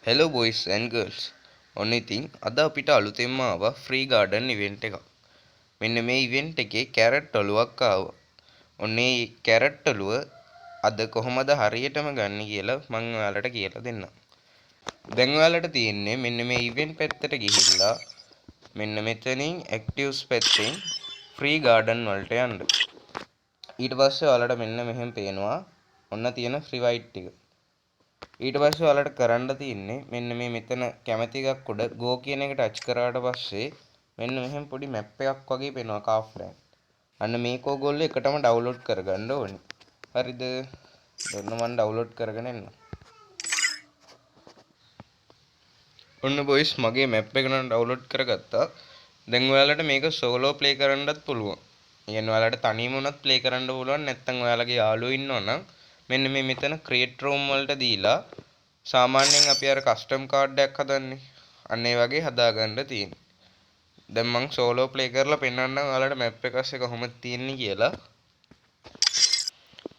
Hello boys and girls. ඔන්න ඉතින් අද අපිට අලුතෙන්ම ආවා ෆ්‍රී ගාඩන් ඉවෙන්ට් එකක්. මෙන්න මේ ඉවෙන්ට් එකේ කැරට් ඔලුවක් ආවා. ඔන්න ඒ කැරට් ඔලුව අද කොහොමද හරියටම ගන්න කියලා මම ඔයාලට කියලා දෙන්නම්. දැන් ඔයාලට තියෙන්නේ මෙන්න මේ ඉවෙන්ට් පැත්තට ගිහිල්ලා මෙන්න මෙතනින් ඇක්ටිව්ස් පැත්තෙන් ෆ්‍රී ගාඩන් වලට යන්න. ඊට පස්සේ ඔයාලට මෙන්න මෙහෙම පේනවා ඔන්න තියෙන ෆ්‍රී වයිට් ටික. ඊට පස්සේ ඔයාලට කරන්න තියෙන්නේ මෙන්න මේ මෙතන කැමති එකක් උඩ go කියන එක ටච් කරාට පස්සේ මෙන්න මෙහෙම පොඩි මැප් එකක් වගේ පේනවා කාෆ්ලෑන්ඩ්. අන්න මේක ඕගොල්ලෝ එකටම ඩවුන්ලෝඩ් කරගන්න ඕනේ. හරිද? ඔන්න මම ඩවුන්ලෝඩ් කරගෙන එන්න. ඔන්න බොයිස් මගේ මැප් එක නම් ඩවුන්ලෝඩ් කරගත්තා. දැන් ඔයාලට මේක සෝලෝ ප්ලේ කරන්නත් පුළුවන්. කියන්නේ ඔයාලට තනියම උනත් ප්ලේ කරන්න පුළුවන්. නැත්නම් ඔයාලගේ යාළුවෝ ඉන්නවනම් මෙන්න මේ මෙතන ක්‍රියේට් රූම් වලට දීලා සාමාන්‍යයෙන් අපි අර කස්ටම් කාඩ් එකක් හදන්නේ. අන්න ඒ වගේ හදාගන්න තියෙන්නේ. දැන් මං සෝලෝ ප්ලේ කරලා පෙන්නන්නම් ඔයාලට මැප් එක ඇස්සේ කොහොමද තියෙන්නේ කියලා.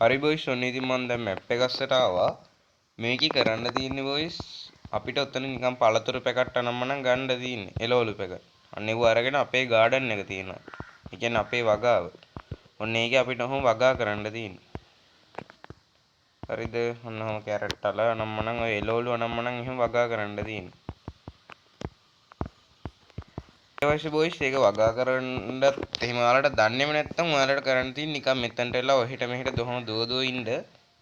හරි බොයිස් ඔන්න ඉතින් මම දැන් මැප් එක ඇස්සට ආවා. මේකේ කරන්න තියෙන්නේ බොයිස් අපිට ඔතන නිකන් පළතුරු පැකට් අනම්මනම් ගන්න තියෙන්නේ. එළවලු පැකට්. අන්න ඒව අරගෙන අපේ ගාඩන් එක තියෙනවා. ඒ කියන්නේ අපේ වගාව. ඔන්න ඒකේ අපිට ඔහොම වගා කරන්න තියෙන්නේ. හරිද? ඔන්න ඔහොම කැරට් අල අනම්මනම් ඔය එළවලු අනම්මනම් එහෙම වගා කරන්න තියෙන්නේ. ඊට බොයිස් ඒක වගා කරන්නත් එහෙම ඔයාලට දන්නේම නැත්නම් ඔයාලට කරන්න තියෙන්නේ නිකන් මෙතනට එලා ඔහෙට මෙහෙට දොහම දුව ඉන්න.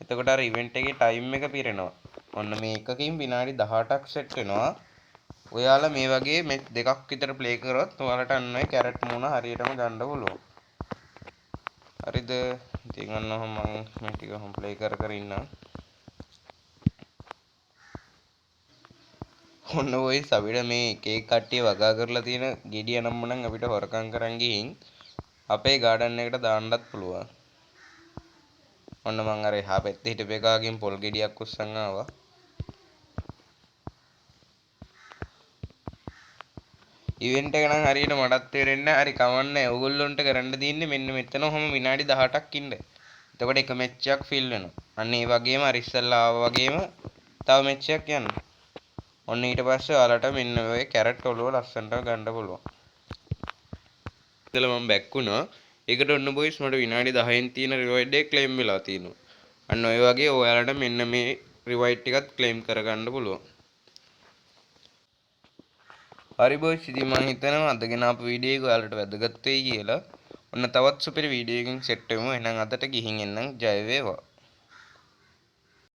එතකොට අර ඉවෙන්ට් එකේ ටයිම් එක පිරෙනවා. ඔන්න මේ එකකින් විනාඩි 18ක් සෙට් වෙනවා. ඔයාලා මේ වගේ මේ දෙකක් විතර ප්ලේ කරොත් ඔයාලට අන්න ඔය කැරට් මූණ හරියටම ගන්න පුළුවන්. හරිද? ඉතින් අන්න ඔහොම මම මේ ටික ඔහොම ප්ලේ කර කර ඉන්නම්. ඔන්න බොයිස් අපිට මේ කේක් කට්ටිය වගා කරලා තියෙන ගෙඩිය නම්මනම් අපිට හොරකම් කරන් ගිහින් අපේ ගාඩන් එකට දාන්නත් පුළුවන්. ඔන්න මං අර එහා පැත්තේ හිටපු එකාගෙන් පොල් ගෙඩියක් උස්සන් ආවා. ඉවෙන්ට් එක නම් හරියට මටත් තේරෙන්නේ නැහැ. හරි කවන්නේ. ඕගොල්ලොන්ට කරන්න තියෙන්නේ මෙන්න මෙතන ඔහොම විනාඩි 18ක් ඉන්න. එතකොට එක මැච් එකක් ෆිල් වෙනවා. අන්න ඒ වගේම අර ඉස්සල්ලා ආවා වගේම තව මැච් එකක් යන්න. ඔන්න ඊට පස්සේ ඔයාලට මෙන්න ඔය කැරට් ඔලුව ලස්සනට ගන්න පුළුවන්. ඉතල මම බැක් වුණා. ඒකට ඔන්න බොයිස් මට විනාඩි 10න් තියෙන රිවයිඩ් එක ක්ලේම් වෙලා තියෙනවා. අන්න ඔය වගේ ඔයාලට මෙන්න මේ රිවයිඩ් ටිකත් ක්ලේම් කරගන්න පුළුවන්. හරි බොයිස් ඉතින් මම හිතනවා අද ගෙන ආපු වීඩියෝ එක ඔයාලට වැදගත් වෙයි කියලා. ඔන්න තවත් සුපිරි වීඩියෝ එකකින් සෙට් වෙමු. එහෙනම් අදට ගිහින් එන්නම්. ජය වේවා.